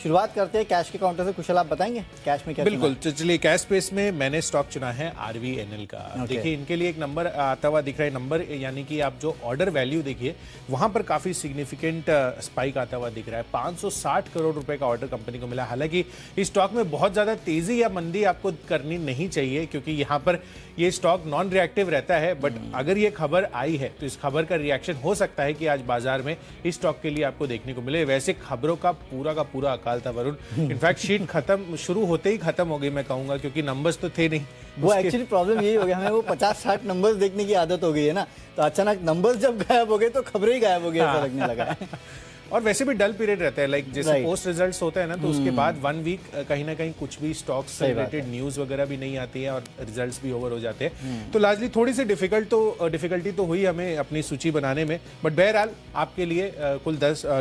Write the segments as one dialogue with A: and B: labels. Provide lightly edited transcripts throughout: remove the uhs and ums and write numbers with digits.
A: शुरुआत करते हैं कैश के काउंटर से। कुशल आप बताएंगे कैश में क्या?
B: बिल्कुल, तो चलिए कैश स्पेस में मैंने स्टॉक चुना है RVNL का। देखिए इनके लिए एक नंबर आता हुआ दिख रहा है, नंबर यानी कि आप जो ऑर्डर वैल्यू देखिए वहां पर काफी सिग्निफिकेंट स्पाइक आता हुआ दिख रहा है। 560 करोड़ रुपए का ऑर्डर कंपनी को मिला। हालांकि इस स्टॉक में बहुत ज्यादा तेजी या मंदी आपको करनी नहीं चाहिए, क्योंकि यहाँ पर ये स्टॉक नॉन रिएक्टिव रहता है। बट अगर ये खबर आई है तो इस खबर का रिएक्शन हो सकता है कि आज बाजार में इस स्टॉक के लिए आपको देखने को मिले। वैसे खबरों का पूरा अकाल था वरुण। इनफैक्ट शीट खत्म शुरू होते ही खत्म हो गई मैं कहूंगा, क्योंकि नंबर्स तो थे नहीं।
A: वो एक्चुअली प्रॉब्लम यही हो गया, हमें वो 50-60 नंबर्स देखने की आदत हो गई है ना, तो अचानक नंबर्स जब गायब हो गए तो खबरें ही गायब हो गई, ऐसा लगने लगा है।
B: और वैसे भी डल पीरियड रहता है, लाइक जैसे पोस्ट रिजल्ट्स होता है ना, तो उसके बाद 1 वीक कहीं ना कहीं कुछ भी स्टॉक से रिलेटेड न्यूज वगैरह भी नहीं आती है और रिजल्ट्स भी ओवर हो जाते हैं। तो लार्जली थोड़ी सी डिफिकल्टी तो हुई हमें अपनी सूची बनाने में। बट बहरहाल आपके लिए कुल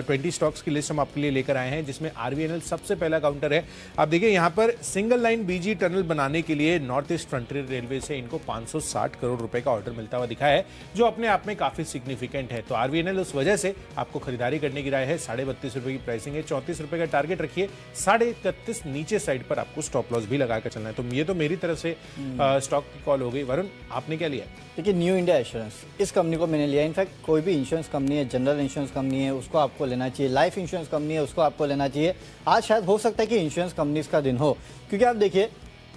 B: 20 स्टॉक्स की लिस्ट हम आपके लिए लेकर आए हैं, जिसमें RVNL सबसे पहला काउंटर है। आप देखिए यहाँ पर सिंगल लाइन BG टनल बनाने के लिए नॉर्थ ईस्ट फ्रंटियर रेलवे से इनको 560 करोड़ रुपए का ऑर्डर मिलता हुआ दिखा है, जो अपने आप में काफी सिग्निफिकेंट है। तो RVNL उस वजह से आपको खरीदारी करने की राय है। 32.5 रुपए की प्राइसिंग है, 34 रुपए का टारगेट रखिए। 31.5 नीचे साइड पर आपको स्टॉप लॉस भी लगाकर चलना है। तो ये तो मेरी तरफ से स्टॉक की कॉल हो गई। वरुण, आपने क्या लिया?
A: देखिए न्यू इंडिया एश्योरेंस, इस कंपनी को मैंने लिया। इनफैक्ट कोई भी इंश्योरेंस कंपनी है, जनरल इंश्योरेंस कंपनी है, उसको आपको लेना चाहिए। लाइफ इंश्योरेंस कंपनी है, उसको आपको लेना चाहिए। आज शायद हो सकता है कि इंश्योरेंस कंपनीज का दिन हो, क्योंकि आप देखिए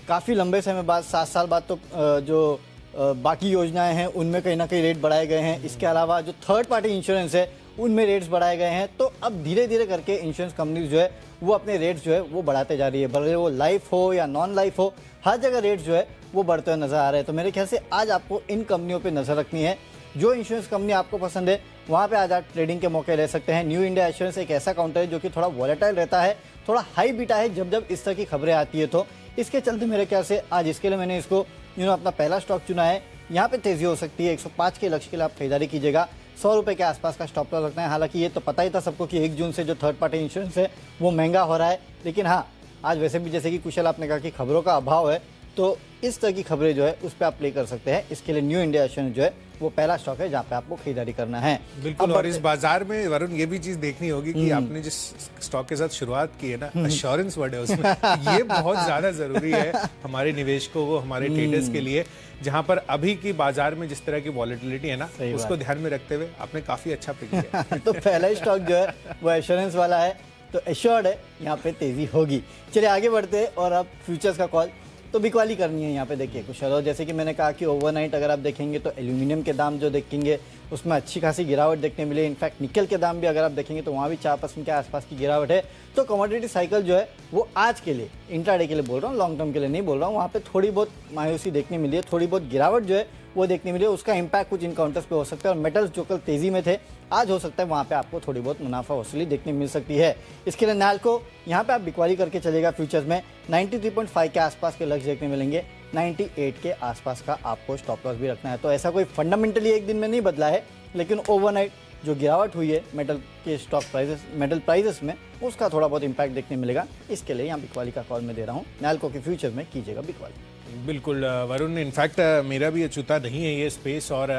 A: काफ़ी लंबे समय बाद, 7 साल बाद, तो जो बाकी योजनाएं हैं उनमें कहीं ना कहीं रेट बढ़ाए गए हैं। इसके अलावा जो थर्ड पार्टी इंश्योरेंस है उनमें रेट्स बढ़ाए गए हैं। तो अब धीरे धीरे करके इंश्योरेंस कंपनीज जो है वो अपने रेट्स जो है वो बढ़ाते जा रही है, भले वो लाइफ हो या नॉन लाइफ हो, हर जगह रेट्स जो है वो बढ़ते हुए नजर आ रहे हैं। तो मेरे ख्याल से आज आपको इन कंपनियों पे नजर रखनी है। जो इंश्योरेंस कंपनी आपको पसंद है वहाँ पे आज आप ट्रेडिंग के मौके ले सकते हैं। न्यू इंडिया एश्योरेंस एक ऐसा काउंटर है जो कि थोड़ा वॉलेटाइल रहता है, थोड़ा हाई बीटा है जब इस तरह की खबरें आती है। तो इसके चलते मेरे ख्याल से आज इसके लिए मैंने इसको अपना पहला स्टॉक चुना है। यहाँ पे तेजी हो सकती है। 105 के लक्ष्य के लिए आप खरीदारी कीजिएगा। 100 रुपये के आसपास का स्टॉप लॉस रखना है। हालांकि ये तो पता ही था सबको कि 1 जून से जो थर्ड पार्टी इंश्योरेंस है वो महंगा हो रहा है, लेकिन हाँ आज वैसे भी जैसे कि कुशल आपने कहा कि खबरों का अभाव है, तो इस तरह की खबरें जो है उस पर आप प्ले कर सकते हैं। इसके लिए न्यू इंडिया एश्योरेंस जो है वो पहला स्टॉक है जहाँ पे आपको खरीदारी करना है।
B: बिल्कुल। और इस बाजार में वरुण ये भी चीज देखनी होगी कि आपने जिस स्टॉक के साथ शुरुआत की है ना, एश्योरेंस वर्ड है उसमें, ये बहुत ज्यादा जरूरी है हमारे निवेशकों को, हमारे ट्रेडर्स के लिए, जहां पर अभी की बाजार में जिस तरह की वॉलेटिलिटी है ना, उसको ध्यान में रखते हुए आपने काफी अच्छा पिक किया।
A: तो पहला ही स्टॉक जो है वो एश्योरेंस वाला है, तो एश्योर्ड है यहाँ पे तेजी होगी। चलिए आगे बढ़ते हैं। और अब फ्यूचर्स का कॉल तो बिकवाली करनी है यहाँ पे। देखिए कुछ जैसे कि मैंने कहा कि ओवरनाइट अगर आप देखेंगे तो एल्यूमिनियम के दाम जो देखेंगे उसमें अच्छी खासी गिरावट देखने मिली। इनफैक्ट निकल के दाम भी अगर आप देखेंगे तो वहाँ भी 4% के आसपास की गिरावट है। तो कमोडिटी साइकिल जो है वो आज के लिए, इंट्राडे के लिए बोल रहा हूँ, लॉन्ग टर्म के लिए नहीं बोल रहा हूँ, वहाँ पे थोड़ी बहुत मायूसी देखने मिली है, थोड़ी बहुत गिरावट जो है वो देखने मिली है। उसका इम्पैक्ट कुछ इन काउंटर्स पे हो सकता है। और मेटल्स जो कल तेजी में थे आज हो सकता है वहाँ पे आपको थोड़ी बहुत मुनाफा वसूली देखने मिल सकती है। इसके लिए नाल्को यहाँ पे आप बिकवाली करके चलेगा फ्यूचर्स में। 93.5 के आसपास के लक्ष्य देखने मिलेंगे। 98 के आसपास का आपको स्टॉप लॉस भी रखना है। तो ऐसा कोई फंडामेंटली एक दिन में नहीं बदला है, लेकिन ओवरनाइट जो गिरावट हुई है मेटल के स्टॉक प्राइसेस, मेटल प्राइसेस में, उसका थोड़ा बहुत इंपैक्ट देखने मिलेगा। इसके लिए यहाँ बिकवाली का कॉल मैं दे रहा हूँ। नाल्को के फ्यूचर में कीजिएगा बिकवाली।
B: बिल्कुल वरुण, इनफैक्ट मेरा भी अछूता नहीं है ये स्पेस, और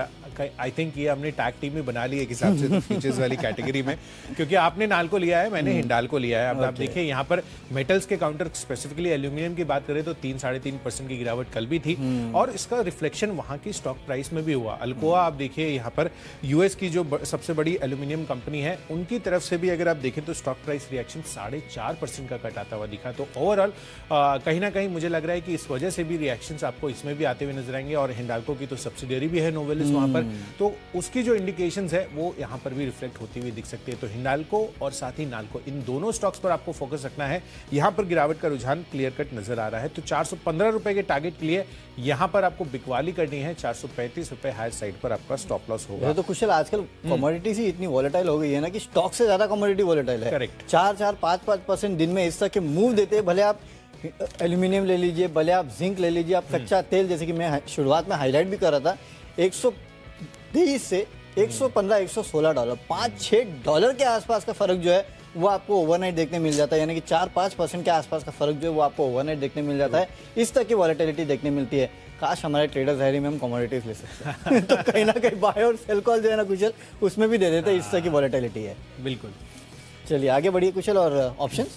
B: आई थिंक ये हमने टैग टीम में बना ली है हिसाब से, तो फीचर्स वाली कैटेगरी में, क्योंकि आपने नाल्को लिया है, मैंने हिंडाल्को लिया है। अब आप देखिए यहाँ पर मेटल्स के काउंटर, स्पेसिफिकली एल्यूमिनियम की बात करें तो 3-3.5% की गिरावट कल भी थी, और इसका रिफ्लेक्शन वहाँ की स्टॉक प्राइस में भी हुआ। अल्कोआ आप देखिए यहाँ पर यूएस की जो सबसे बड़ी एल्यूमिनियम कंपनी है, उनकी तरफ से भी अगर आप देखें तो स्टॉक प्राइस रिएक्शन 4.5% का कट आता हुआ दिखा। तो ओवरऑल कहीं ना कहीं मुझे लग रहा है कि इस वजह से भी रिएक्शंस आपको इसमें भी आते हुए नजर आएंगे। और हिंडाल्को की तो सब्सिडियरी भी है नोवेलिस वहां पर, तो उसकी जो इंडिकेशंस है वो यहां पर भी रिफ्लेक्ट होती हुई दिख सकती है। तो हिंडाल्को और साथ ही नाल्को, इन दोनों स्टॉक्स पर आपको फोकस रखना है। यहां पर गिरावट का रुझान क्लियर कट नजर आ रहा है। तो 415 रुपए के टारगेट के लिए यहां पर आपको बिकवाली करनी है। 435 रुपए हायर साइड पर आपका स्टॉप लॉस होगा।
A: तो कुशल आजकल कमोडिटीज ही इतनी वॉलेटाइल हो गई है ना कि स्टॉक से ज्यादा कमोडिटी वॉलेटाइल है।
B: करेक्ट।
A: 4-5% दिन में इस तरह के मूव देते हैं। भले आप एल्यूमिनियम ले लीजिए, भले आप जिंक ले लीजिए, आप कच्चा तेल, जैसे कि मैं शुरुआत में हाईलाइट भी कर रहा था, 120 से 115, $116, $5-6 के आसपास का फर्क जो है वो आपको ओवरनाइट देखने मिल जाता है। यानी कि 4-5% के आसपास का फर्क जो है वो आपको ओवरनाइट देखने मिल जाता है। इस तरह की वॉलेटिलिटी देखने मिलती है। काश हमारे ट्रेडर्स डायरी में हम कमोडिटीज ले सकते हैं तो कहीं ना कहीं बाय और सेल कॉल जो है ना कुशल, उसमें भी दे देते हैं। इस तरह की वॉलेटिलिटी है।
B: बिल्कुल।
A: चलिए आगे बढ़िए कुशल, और ऑप्शंस।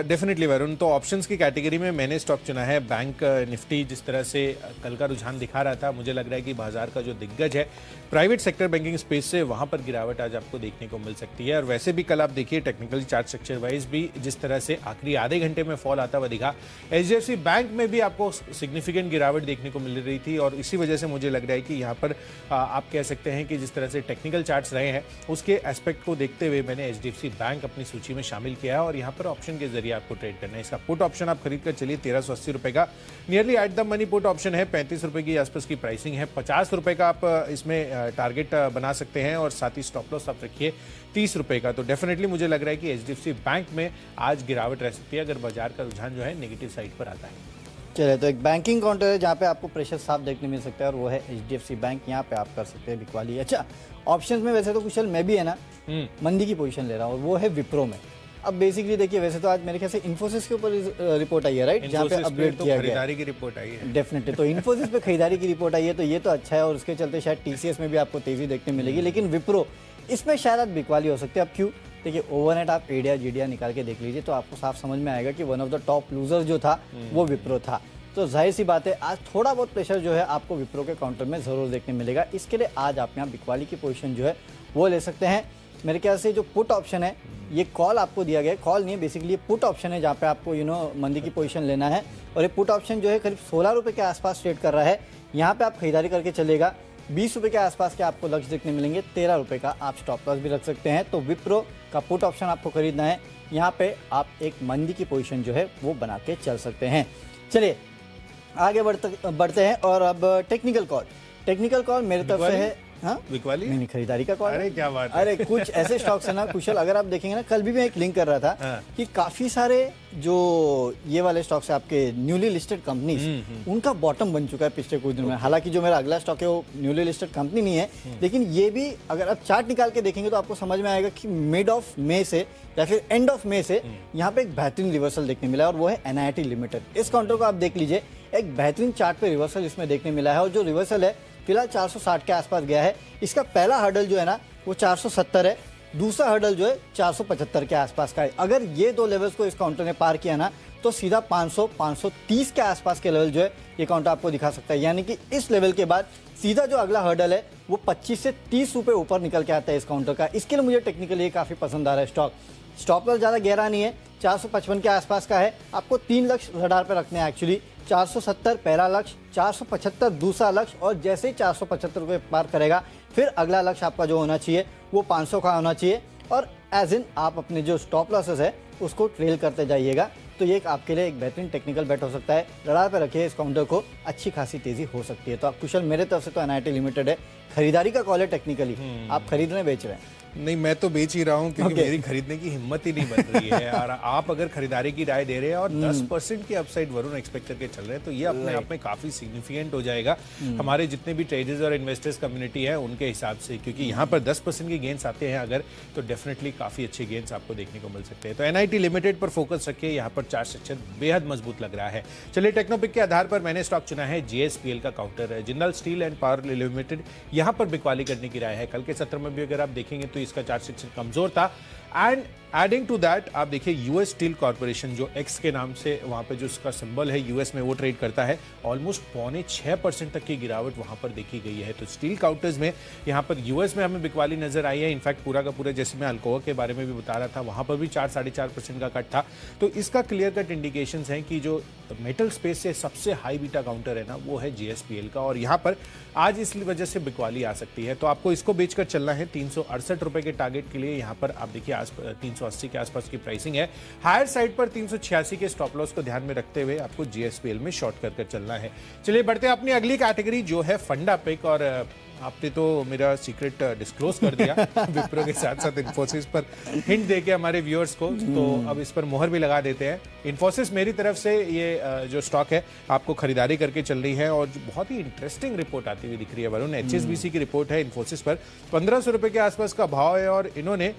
B: डेफिनेटली वरुण, तो ऑप्शंस की कैटेगरी में मैंने स्टॉक चुना है बैंक निफ्टी। जिस तरह से कल का रुझान दिखा रहा था, मुझे लग रहा है कि बाजार का जो दिग्गज है प्राइवेट सेक्टर बैंकिंग स्पेस से, वहां पर गिरावट आज आपको देखने को मिल सकती है। और वैसे भी कल आप देखिए टेक्निकल चार्ट स्ट्रक्चर वाइज भी जिस तरह से आखिरी आधे घंटे में फॉल आता हुआ दिखा, एचडीएफसी बैंक में भी आपको सिग्निफिकेंट गिरावट देखने को मिल रही थी। और इसी वजह से मुझे लग रहा है कि यहाँ पर आप कह सकते हैं कि जिस तरह से टेक्निकल चार्ट्स रहे हैं उसके एस्पेक्ट को देखते हुए मैंने एचडीएफसी बैंक अपनी सूची में शामिल किया है। और यहाँ पर ऑप्शन के जरिए आपको ट्रेड करना है। इसका पुट ऑप्शन आप खरीद कर चलिए 1380 रुपए का, nearly at the money put option है। 35 रुपए की आसपास की प्राइसिंग है। 50 रुपए का आप इसमें टारगेट बना सकते हैं और साथ ही स्टॉप लॉस आप रखिए 30 रुपए का। तो डेफिनेटली मुझे लग रहा है कि एचडीएफसी बैंक में आज गिरावट रह सकती है अगर बाजार का रुझान जो है नेगेटिव साइड पर आता है।
A: चलिए, तो एक बैंकिंग काउंटर है जहाँ पे आपको प्रेशर साफ देखने मिल सकता है और वो है एचडीएफसी बैंक। यहाँ पे आप कर सकते हैं बिकवाली। अच्छा, ऑप्शंस में वैसे तो कुशल मैं भी है ना मंदी की पोजीशन ले रहा हूँ, और वो है विप्रो में। अब बेसिकली देखिए, वैसे तो आज मेरे ख्याल से इन्फोसिस के ऊपर रिपोर्ट आई है, राइट, जहाँ पे अपडेट किया गया
B: खरीदारी की रिपोर्ट आई है।
A: डेफिनेटली, तो इन्फोसिस पे खरीदारी की रिपोर्ट आई है, तो ये तो अच्छा है, और उसके चलते शायद टीसीएस में भी आपको तेजी देखने मिलेगी। लेकिन विप्रो, इसमें शायद बिकवाली हो सकती है। अब क्यों? देखिए, ओवरनाइट आप एडिया जीडिया निकाल के देख लीजिए तो आपको साफ समझ में आएगा कि one of the top loser जो था वो विप्रो था। तो जाहिर सी बात है आज थोड़ा बहुत प्रेशर जो है आपको विप्रो के काउंटर में जरूर देखने मिलेगा। इसके लिए आज आप यहाँ बिकवाली की पोजीशन जो है वो ले सकते हैं। मेरे ख्याल से जो पुट ऑप्शन है, ये कॉल आपको दिया गया है, कॉल नहीं है बेसिकली, ये पुट ऑप्शन है जहाँ पे आपको मंदी की पोजीशन लेना है। और ये पुट ऑप्शन जो है करीब 16 रुपये के आसपास ट्रेड कर रहा है। यहाँ पे आप खरीदारी करके चलेगा 20 रुपये के आसपास के आपको लक्ष्य देखने मिलेंगे। 13 रुपये का आप स्टॉप लॉस भी रख सकते हैं। तो विप्रो का पुट ऑप्शन आपको खरीदना है। यहाँ पे आप एक मंदी की पोजीशन जो है वो बना के चल सकते हैं। चलिए आगे बढ़ते हैं, और अब टेक्निकल कॉल मेरे तरफ से है। हाँ,
B: बिकवाली
A: नहीं, खरीदारी का कॉल।
B: अरे क्या बात है।
A: अरे कुछ ऐसे स्टॉक्स है ना कुशल, अगर आप देखेंगे ना, कल भी मैं एक लिंक कर रहा था कि काफी सारे जो ये वाले स्टॉक्स है आपके न्यूली लिस्टेड कंपनीज, उनका बॉटम बन चुका है पिछले कुछ दिनों में। हालांकि जो मेरा अगला स्टॉक है वो न्यूली लिस्टेड कंपनी नहीं है, लेकिन ये भी अगर आप चार्ट निकाल के देखेंगे तो आपको समझ में आएगा कि मिड ऑफ मई से या फिर एंड ऑफ मई से यहाँ पे एक बेहतरीन रिवर्सल देखने मिला है, और वो है एनआईटी लिमिटेड। इस काउंटर को आप देख लीजिए, एक बेहतरीन चार्ट पे रिवर्सल इसमें देखने मिला है। और जो रिवर्सल है फिलहाल 460 के आसपास गया है। इसका पहला हर्डल जो है ना वो 470 है, दूसरा हर्डल जो है 475 के आसपास का है। अगर ये दो लेवल्स को इस काउंटर ने पार किया ना तो सीधा 500-530 के आसपास के लेवल जो है ये काउंटर आपको दिखा सकता है। यानी कि इस लेवल के बाद सीधा जो अगला हर्डल है वो 25 से 30 रुपये ऊपर निकल के आता है इस काउंटर का। इसके लिए मुझे टेक्निकली ये काफ़ी पसंद आ रहा है स्टॉक। स्टॉप लॉस ज़्यादा गहरा नहीं है, 455 के आसपास का है। आपको 3 लक्ष्य रडार पर रखने हैं एक्चुअली। 470 पहला लक्ष्य, 475 दूसरा लक्ष्य, और जैसे ही 475 रुपये पार करेगा फिर अगला लक्ष्य आपका जो होना चाहिए वो 500 का होना चाहिए। और एज इन आप अपने जो स्टॉप लॉसेस है उसको ट्रेल करते जाइएगा। तो ये आपके लिए एक बेहतरीन टेक्निकल बेट हो सकता है। रडार पे रखिए इस काउंटर को, अच्छी खासी तेजी हो सकती है। तो आप कुशल, मेरे तरफ से तो एनआईटी लिमिटेड है, खरीदारी का कॉल है टेक्निकली। आप खरीद रहे हैं, बेच रहे हैं?
B: नहीं, मैं तो बेच ही रहा हूँ क्योंकि मेरी खरीदने की हिम्मत ही नहीं बन रही है। और आप अगर खरीदारी की राय दे रहे हैं और 10% की अपसाइड वरुण एक्सपेक्ट करके चल रहे हैं तो ये अपने आप में काफी सिग्निफिकेंट हो जाएगा हमारे जितने भी ट्रेडर्स और इन्वेस्टर्स कम्युनिटी है उनके हिसाब से। क्योंकि यहाँ पर 10% के गेंस आते हैं अगर, तो डेफिनेटली काफी अच्छे गेंस आपको देखने को मिल सकते हैं। तो एनआईटी लिमिटेड पर फोकस रखिए, यहाँ पर चार्ट स्ट्रक्चर बेहद मजबूत लग रहा है। चलिए, टेक्नोपिक के आधार पर मैंने स्टॉक चुना है जीएसपीएल का काउंटर है, Jindal steel and power limited. यहाँ पर बिकवाली करने की राय है। कल के सत्र में भी अगर आप देखेंगे तो इसका चार्ट स्ट्रक्चर कमजोर था। एंड एडिंग टू दैट आप देखिए यूएस स्टील कॉर्पोरेशन जो एक्स के नाम से वहां पे जो उसका सिंबल है यूएस में वो ट्रेड करता है, ऑलमोस्ट 6.25% तक की गिरावट वहां पर देखी गई है। तो स्टील काउंटर्स में यहाँ पर यूएस में हमें बिकवाली नजर आई है। इनफैक्ट पूरा का पूरा, जैसे मैं अल्कोआ के बारे में भी बता रहा था, वहां पर भी 4-4.5% का कट था। तो इसका क्लियर कट इंडिकेशन है कि जो मेटल स्पेस से सबसे हाई बीटा काउंटर है ना वो है जीएसपीएल का, और यहाँ पर आज इस वजह से बिकवाली आ सकती है। तो आपको इसको बेचकर चलना है 368 रुपए के टारगेट के लिए। यहाँ पर आप देखिए आज 380 के आसपास की प्राइसिंग है। हायर साइड पर 386 के स्टॉप लॉस को ध्यान में रखते हुए आपको जीएसपीएल में शॉर्ट कर चलना है। चलिए बढ़ते हैं अपनी अगली कैटेगरी जो है फंडा पिक। और आपने तो मेरा सीक्रेट डिस्क्लोज कर दिया विप्रो के साथ साथ इन्फोसिस पर हिंट देके हमारे व्यूअर्स को, तो अब इस पर मोहर भी लगा देते हैं। इन्फोसिस मेरी तरफ से ये जो स्टॉक है आपको खरीदारी करके चल रही है, और जो बहुत ही इंटरेस्टिंग रिपोर्ट आती हुई दिख रही है वरुण। एचएसबीसी की रिपोर्ट है इन्फोसिस पर, 1500 रुपए के आसपास का भाव है, और इन्होंने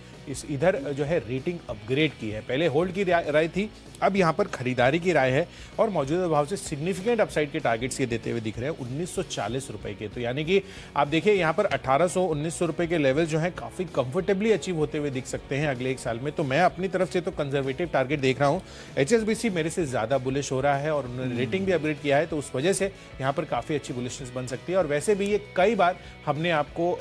B: इधर जो है रेटिंग अपग्रेड की है। पहले होल्ड की राय थी, अब यहाँ पर खरीदारी की राय है और मौजूदा भाव से सिग्निफिकेंट अपसाइड के टारगेट्स ये देते हुए दिख रहे हैं 1940 रुपए के। तो यानी कि आप देखिए यहाँ पर 1800-1900 रुपए के लेवल जो है काफी कंफर्टेबली अचीव होते हुए दिख सकते हैं अगले एक साल में। तो मैं अपनी तरफ से तो कंजर्वेटिव टारगेट देख रहा हूँ। एचएसबीसी मेरे से ज्यादा बुलिश हो रहा है और उन्होंने रेटिंग भी अपग्रेड किया है, तो उस वजह से यहाँ पर काफी अच्छी बुलिशनेस बन सकती है। और वैसे भी ये कई बार हमने आपको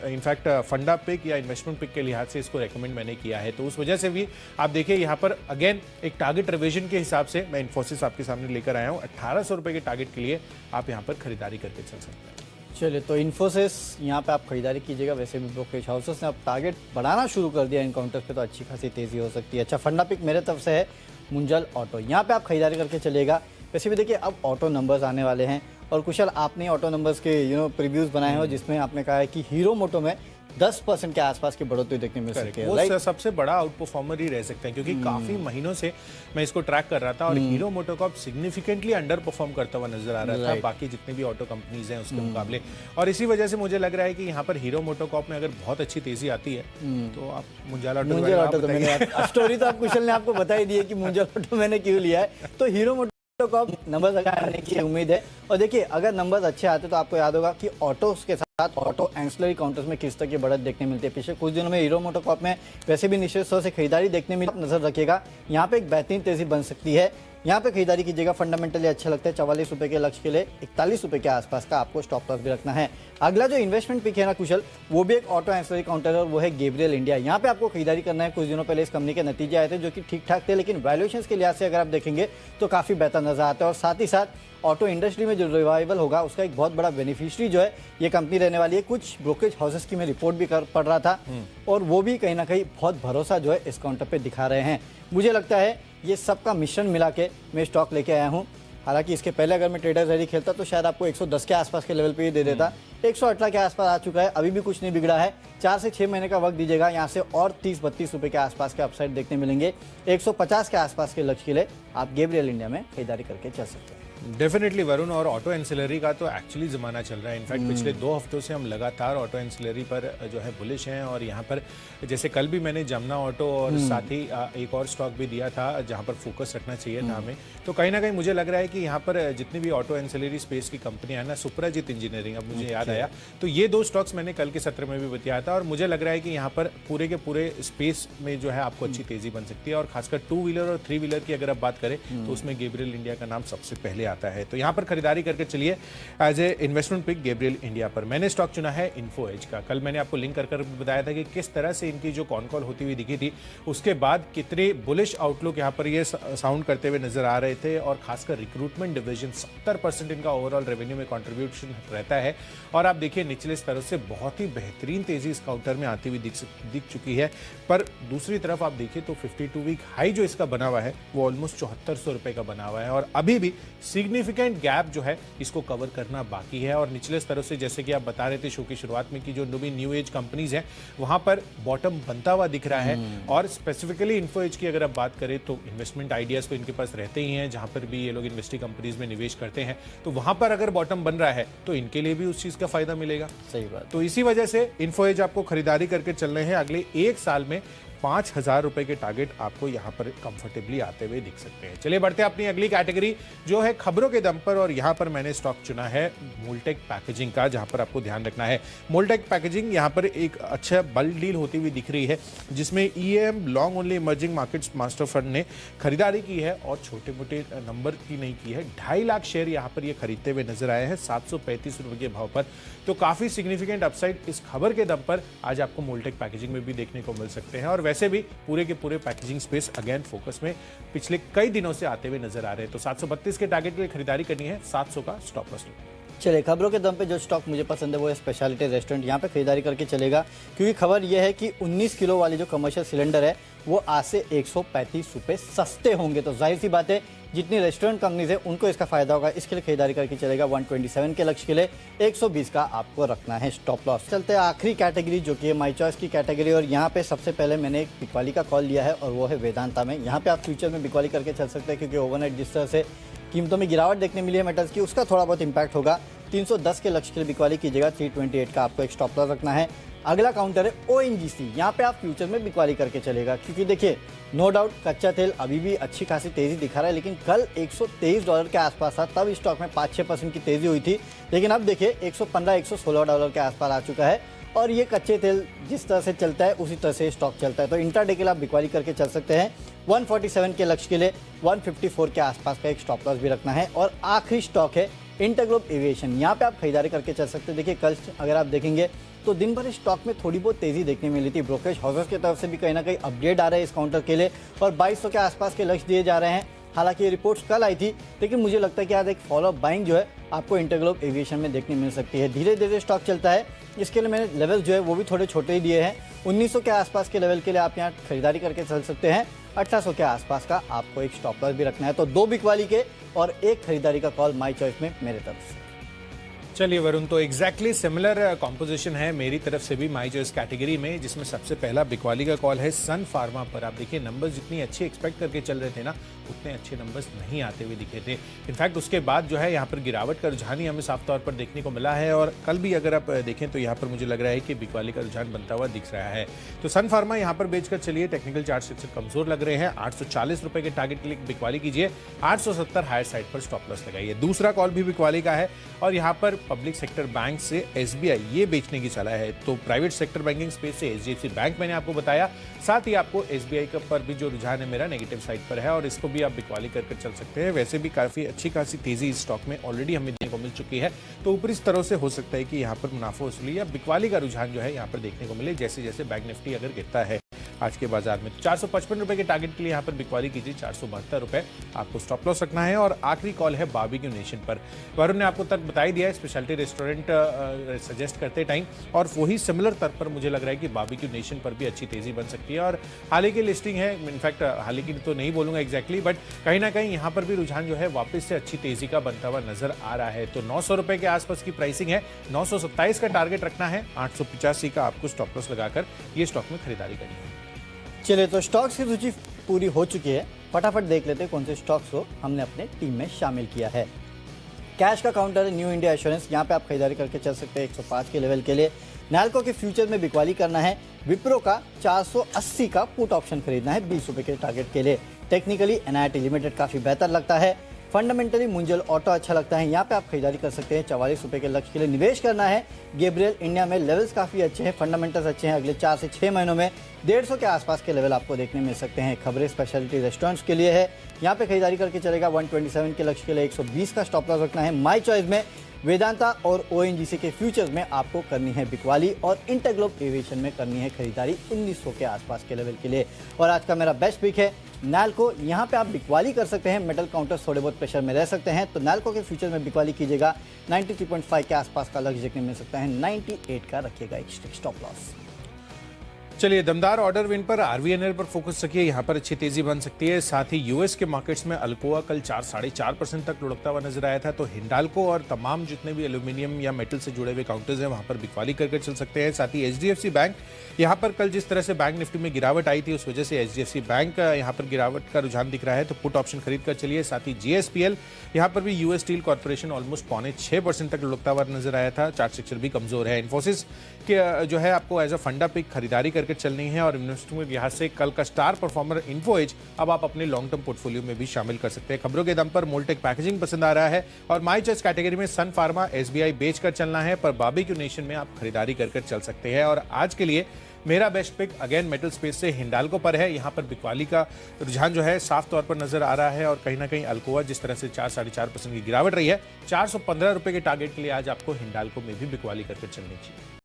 B: इनफैक्ट फंडा पिक या इन्वेस्टमेंट पिक के लिहाज से इसको रेकमेंड मैंने किया है, तो उस वजह से भी आप देखिए यहाँ पर अगेन एक टारगेट रिवीजन के हिसाब से मैं इन्फोसिस आपके सामने लेकर आया हूँ। 1800 रुपए के टारगेट के लिए आप यहाँ पर खरीदारी करके चल सकते हैं।
A: चलिए, तो इन्फोसिस यहाँ पे आप खरीदारी कीजिएगा। वैसे भी ब्रोकरेज हाउसेस ने अब टारगेट बढ़ाना शुरू कर दिया इनकाउंटर पे, तो अच्छी खासी तेजी हो सकती है। अच्छा, फंडा पिक मेरे तरफ से है मुंजल ऑटो, यहाँ पे आप खरीदारी करके चलिएगा। वैसे भी देखिए अब ऑटो नंबर्स आने वाले हैं और कुशल आपने ऑटो नंबर्स के प्रीव्यूज बनाए हो जिसमें आपने कहा है कि हीरो मोटो में 10% के आसपास की बढ़ोतरी देखने मिल सकती है।
B: वो सबसे बड़ा आउट परफॉर्मर ही रह सकते हैं क्योंकि काफी महीनों से मैं इसको ट्रैक कर रहा था और hero MotoCorp significantly under perform करता हुआ नजर आ रहा था बाकी जितने भी ऑटो कंपनीज हैं उसके मुकाबले। और इसी वजह से मुझे लग रहा है कि यहाँ पर हीरो मोटोकॉर्प में अगर बहुत अच्छी तेजी आती है तो आप मुंजाल ऑटो
A: तो मैंने स्टोरी तो आप कुशल ने आपको बता ही दी है कि मुंजाल ऑटो मैंने क्यों लिया है। तो हीरो मोटोकॉर्प नंबर्स अगर आने की उम्मीद है और देखिए अगर नंबर्स अच्छे आते तो आपको याद होगा कि ऑटो के साथ ऑटो एंसिलरी काउंटर्स में किस तरह की बढ़त देखने मिलती है। पिछले कुछ दिनों में हीरो मोटोकॉर्प में वैसे भी निश्चित तौर से खरीदारी देखने में नजर रखिएगा, यहाँ पे एक बेहतरीन तेजी बन सकती है। यहाँ पे खरीदारी कीजिएगा, फंडामेंटली अच्छा लगता है। 44 रुपए के लक्ष्य के लिए 41 रुपए के आसपास का आपको स्टॉप लॉस भी रखना है। अगला जो इन्वेस्टमेंट पिक है ना कुशल, वो भी एक ऑटो एंसिलरी काउंटर है और वो है गैब्रियल इंडिया। यहाँ पे आपको खरीदारी करना है। कुछ दिनों पहले इस कंपनी के नतीजे आए थे जो कि ठीक ठाक थे, लेकिन वैल्यूएशन के लिहाज से अगर आप देखेंगे तो काफी बेहतर नजर आता है। और साथ ही साथ ऑटो इंडस्ट्री में जो रिवाइवल होगा उसका एक बहुत बड़ा बेनिफिशियरी जो है ये कंपनी रहने वाली है। कुछ ब्रोकरेज हाउसेस की मैं रिपोर्ट भी पढ़ रहा था और वो भी कहीं ना कहीं बहुत भरोसा जो है इस काउंटर पे दिखा रहे हैं। मुझे लगता है ये सबका मिश्रण मिला के मैं स्टॉक लेके आया हूँ। हालांकि इसके पहले अगर मैं ट्रेडर्स रेडी खेलता तो शायद आपको 110 के आसपास के लेवल पे ही दे देता। 118 के आसपास आ चुका है, अभी भी कुछ नहीं बिगड़ा है। 4 से 6 महीने का वक्त दीजिएगा, यहाँ से और 30-32 रुपए के आसपास के अपसाइड देखने मिलेंगे। 150 के आसपास के लक्ष्य के लिए आप गैब्रियल इंडिया में खरीदारी करके चल सकते हैं।
B: डेफिनेटली वरुण, और ऑटो एंसिलरी का तो एक्चुअली ज़माना चल रहा है। इनफैक्ट पिछले 2 हफ्तों से हम लगातार ऑटो एंसिलरी पर जो है बुलिश हैं और यहाँ पर जैसे कल भी मैंने जमुना ऑटो और साथ ही एक और स्टॉक भी दिया था जहाँ पर फोकस रखना चाहिए था हमें। तो कहीं ना कहीं मुझे लग रहा है कि यहाँ पर जितनी भी ऑटो एंसिलरी स्पेस की कंपनियां हैं ना, सुप्राजीत इंजीनियरिंग, अब मुझे याद आया, तो ये 2 स्टॉक्स मैंने कल के सत्र में भी बताया था और मुझे लग रहा है कि यहाँ पर पूरे के पूरे स्पेस में जो है आपको अच्छी तेजी बन सकती है। और खासकर 2 व्हीलर और 3 व्हीलर की अगर आप बात करें तो उसमें गैब्रियल इंडिया का नाम सबसे पहले आता है। तो यहाँ पर खरीदारी करके चलिए as a investment pick Gabriel India पर। मैंने स्टॉक चुना है इन्फो एज का। कल मैंने आपको लिंक कर बताया था कि किस तरह से इनकी जो कॉन कॉल होती हुई दिखी थी, उसके बाद कितने बुलिश आउटलुक यहाँ पर ये साउंड करते हुए नजर आ रहे थे। और खासकर रिक्रूटमेंट डिवीजन 70% इनका ओवरऑल रेवेन्यू में कंट्रीब्यूशन रहता है। और आप देखिए निचले स्तरों से बहुत ही बेहतरीन तेजी इस काउंटर में आती हुई दिख चुकी है। पर दूसरी तरफ आप देखिए तो 52 वीक हाई जो इसका बना हुआ है वो ऑलमोस्ट 7400 रुपए का बना हुआ है और अभी भी सिग्निफिकेंट गैप जो है इसको कवर करना बाकी है। और निचले स्तरों से जैसे कि आप बता रहे थे शो की शुरुआत में कि जो न्यू एज कंपनीज हैं वहां पर बॉटम बनता हुआ दिख रहा है। और स्पेसिफिकली इन्फो एज की अगर आप बात करें तो इन्वेस्टमेंट आइडियाज तो इनके पास रहते ही हैं, जहां पर भी ये लोग इन्वेस्टिंग कंपनीज में निवेश करते हैं, तो वहां पर अगर बॉटम बन रहा है तो इनके लिए भी उस चीज का फायदा मिलेगा।
A: सही बात।
B: तो इसी वजह से इन्फो एज आपको खरीदारी करके चल रहे हैं। अगले 1 साल में 5000 रुपए के टारगेट आपको यहां पर कंफर्टेबली आते हुए दिख सकते हैं। चलिए बढ़ते हैं अपनी अगली कैटेगरी जो है खबरों के दम पर, और यहां पर मैंने स्टॉक चुना है मोल्टेक पैकेजिंग का, जहां पर आपको ध्यान रखना है मोल्टेक पैकेजिंग यहां पर एक अच्छा बल्क डील होती हुई दिख रही है जिसमें EM long only emerging markets master fund ने खरीदारी की है और छोटे मोटे नंबर की नहीं की है। 2.5 लाख शेयर यहां पर ये खरीदते हुए नजर आए हैं 735 रुपए के भाव पर। तो काफी सिग्निफिकेंट अपसाइड इस खबर के दम पर आज आपको मोल्टेक पैकेजिंग में भी देखने को मिल सकते हैं। और वैसे भी पूरे के पूरे पैकेजिंग स्पेस अगेन फोकस में पिछले कई दिनों से आते हुए नजर आ रहे हैं। तो 732 के टारगेट के लिए खरीदारी करनी है, 700 का स्टॉप लॉस।
A: चलिए खबरों के दम पे जो स्टॉक मुझे पसंद है वो है स्पेशलिटी रेस्टोरेंट। यहाँ पे खरीदारी करके चलेगा क्योंकि खबर ये है कि 19 किलो वाली जो कमर्शियल सिलेंडर है वो आज से 135 रुपये सस्ते होंगे। तो जाहिर सी बात है जितनी रेस्टोरेंट कंपनीज है उनको इसका फायदा होगा, इसके लिए खरीदारी करके चलेगा। 127 के लक्ष्य के लिए 120 का आपको रखना है स्टॉप लॉस। चलते हैं आखिरी कैटेगरी जो कि है माई चॉइस की कैटेगरी, और यहाँ पे सबसे पहले मैंने एक बिकवाली का कॉल लिया है और वो है वेदांता में। यहाँ पे आप फ्यूचर में बिकवाली करके चल सकते हैं क्योंकि ओवरनाइट जिस तरह से कीमतों में गिरावट देखने मिली है मेटल्स की, उसका थोड़ा बहुत इंपैक्ट होगा। 310 के लक्ष्य के लिए बिकवाली कीजिएगा। 328 का आपको एक स्टॉप लॉस रखना है। अगला काउंटर है ONGC। यहाँ पे आप फ्यूचर में बिकवाली करके चलेगा, क्योंकि देखिए नो डाउट कच्चा तेल अभी भी अच्छी खासी तेजी दिखा रहा है, लेकिन कल $123 के आसपास था, तब स्टॉक में 5-6% की तेजी हुई थी। लेकिन अब देखिए $115-116 के आसपास आ चुका है, और ये कच्चे तेल जिस तरह से चलता है उसी तरह से स्टॉक चलता है। तो इंट्राडे के लिए आप बिकवाली करके चल सकते हैं। 147 के लक्ष्य के लिए 154 के आसपास का एक स्टॉप लॉस भी रखना है। और आखिरी स्टॉक है इंटरग्लोब एविएशन। यहाँ पे आप खरीदारी करके चल सकते हैं। देखिए कल अगर आप देखेंगे तो दिन भर स्टॉक में थोड़ी बहुत तेजी देखने मिली थी। ब्रोकरेज हाउसेस की तरफ से भी कहीं ना कहीं अपडेट आ रहे हैं इस काउंटर के लिए, और 2200 के आसपास के लक्ष्य दिए जा रहे हैं। हालांकि ये रिपोर्ट्स कल आई थी, लेकिन मुझे लगता है कि आज एक फॉलोअप बाइंग जो है आपको इंटरग्लोब एविएशन में देखने मिल सकती है। धीरे धीरे स्टॉक चलता है, इसके लिए मैंने लेवल जो है वो भी थोड़े छोटे ही दिए हैं। 1900 के आसपास के लेवल के लिए आप यहाँ खरीदारी करके चल सकते हैं। 1800 के आसपास का आपको एक स्टॉप लॉस भी रखना है। तो 2 बिकवाली के और 1 खरीदारी का कॉल माई चॉइस में मेरे तरफ से।
B: चलिए वरुण, तो एग्जैक्टली सिमिलर कॉम्पोजिशन है मेरी तरफ से भी माई चॉइस कैटेगरी में, जिसमें सबसे पहला बिकवाली का कॉल है सन फार्मा पर। आप देखिए नंबर्स जितनी अच्छी एक्सपेक्ट करके चल रहे थे ना, उतने अच्छे नंबर्स नहीं आते हुए दिखे थे। इनफैक्ट उसके बाद जो है यहाँ पर गिरावट का रुझान ही हमें साफ तौर पर देखने को मिला है, और कल भी अगर आप देखें तो यहाँ पर मुझे लग रहा है कि बिकवाली का रुझान बनता हुआ दिख रहा है। तो सन फार्मा यहाँ पर बेचकर चलिए, टेक्निकल चार्ट से कमजोर लग रहे हैं। 840 रुपए के टारगेट के लिए बिकवाली कीजिए, 870 हायर साइड पर स्टॉप लॉस लगाइए। दूसरा कॉल भी बिकवाली का है, और यहाँ पर पब्लिक सेक्टर बैंक से SBI ये बेचने की सलाह है। तो प्राइवेट सेक्टर बैंकिंग स्पेस से HDFC बैंक मैंने आपको बताया, साथ ही आपको SBI का पर भी जो रुझान है मेरा नेगेटिव साइड पर है, और इसको भी आप बिकवाली कर चल सकते हैं। वैसे भी काफी अच्छी खासी तेजी इस स्टॉक में ऑलरेडी हमें देखने को मिल चुकी है, तो ऊपरी स्तरों से हो सकता है कि यहाँ पर मुनाफा वसूली या बिकवाली का रुझान जो है यहाँ पर देखने को मिले, जैसे जैसे बैंक निफ्टी अगर गिरता है आज के बाजार में। 455 रुपए के टारगेट के लिए यहाँ पर बिकवाली कीजिए, 472 रुपए आपको स्टॉप लॉस रखना है। और आखिरी कॉल है बारबेक्यू नेशन पर। वरुण ने आपको तक बता ही दिया है स्पेशलिटी रेस्टोरेंट सजेस्ट करते टाइम, और वही सिमिलर तर पर मुझे लग रहा है कि बारबेक्यू नेशन पर भी अच्छी तेजी बन सकती है। और हाल ही की लिस्टिंग है, इनफैक्ट हाल ही की तो नहीं बोलूंगा एग्जैक्टली, बट कहीं ना कहीं यहाँ पर भी रुझान जो है वापस से अच्छी तेजी का बनता हुआ नजर आ रहा है। तो 900 रुपए के आसपास की प्राइसिंग है, 927 का टारगेट रखना है, 885 का आपको स्टॉप लॉस लगाकर ये स्टॉक में खरीदारी करनी है।
A: चलिए, तो स्टॉक्स की सूची पूरी हो चुकी है। फटाफट देख लेते हैं कौन से स्टॉक्स को हमने अपने टीम में शामिल किया है। कैश का काउंटर है न्यू इंडिया एश्योरेंस, यहाँ पे आप खरीदारी करके चल सकते हैं 105 के लेवल के लिए। नैल्को के फ्यूचर में बिकवाली करना है। विप्रो का 480 का पुट ऑप्शन खरीदना है 20 रुपए के टारगेट के लिए। टेक्निकली NIIT लिमिटेड काफी बेहतर लगता है। फंडामेंटली मुंजल ऑटो अच्छा लगता है, यहाँ पे आप खरीदारी कर सकते हैं। 44 रुपए के लक्ष्य के लिए निवेश करना है। गैब्रियल इंडिया में लेवल्स काफी अच्छे हैं, फंडामेंटल्स अच्छे हैं। अगले 4 से 6 महीनों में 150 के आसपास के लेवल आपको देखने मिल सकते हैं। खबरें स्पेशलिटी रेस्टोरेंट्स के लिए है, यहाँ पे खरीदारी करके चलेगा। 127 के लक्ष्य के लिए 120 का स्टॉप लॉस रखना है। माई चॉइस में वेदांता और ONGC के फ्यूचर्स में आपको करनी है बिकवाली, और इंटरग्लोब एविएशन में करनी है खरीदारी 1900 के आसपास के लेवल के लिए। और आज का मेरा बेस्ट पिक है नैल्को, यहाँ पे आप बिकवाली कर सकते हैं। मेटल काउंटर्स थोड़े बहुत प्रेशर में रह सकते हैं, तो नैल्को के फ्यूचर में बिकवाली कीजिएगा। 93.5 के आसपास का लक्ष्य देखने मिल सकता है। 98 का रखिएगा एक स्टॉप लॉस।
B: चलिए, दमदार ऑर्डर विन पर RVNL पर फोकस रखिए, यहाँ पर अच्छी तेजी बन सकती है। साथ ही यूएस के मार्केट्स में अल्कोआ कल 4-4.5% तक लुढ़कता हुआ नजर आया था, तो हिंडाल्को और तमाम जितने भी एल्यूमिनियम या मेटल से जुड़े हुए काउंटर्स हैं वहां पर बिकवाली करके चल सकते हैं। साथ ही HDFC बैंक, यहाँ पर कल जिस तरह से बैंक निफ्टी में गिरावट आई थी उस वजह से HDFC बैंक यहाँ पर गिरावट का रुझान दिख रहा है, तो पुट ऑप्शन खरीद कर चलिए। साथ ही GSPL, यहाँ पर भी यूएस स्टील कॉर्पोरेशन ऑलमोस्ट 5.6% तक लुढ़कता हुआ नजर आया था। चार्ट स्ट्रक्चर भी कमजोर है। इन्फोसिस के जो है आपको एज अ फंडा पिक खरीदारी करके चलनी है, और इन्वेस्टमेंट यहाँ से कल का स्टार परफॉर्मर इन्फो एज अब आप अपने लॉन्ग टर्म पोर्टफोलियो में भी शामिल कर सकते हैं। खबरों के दम पर मोल्टेक पैकेजिंग पसंद आ रहा है, और माई चॉइस कैटेगरी में सन फार्मा SBI बेचकर चलना है, पर बारबेक्यू नेशन में आप खरीदारी करके चल सकते हैं। और आज के लिए मेरा best pick again metal space से हिंडाल्को पर है। यहाँ पर बिकवाली का रुझान जो है साफ तौर पर नजर आ रहा है, और कहीं ना कहीं अल्कोआ जिस तरह से 4-4.5% की गिरावट रही है, 415 रुपए के टारगेट के लिए आज आपको हिंडाल्को में भी बिकवाली करके चलनी चाहिए।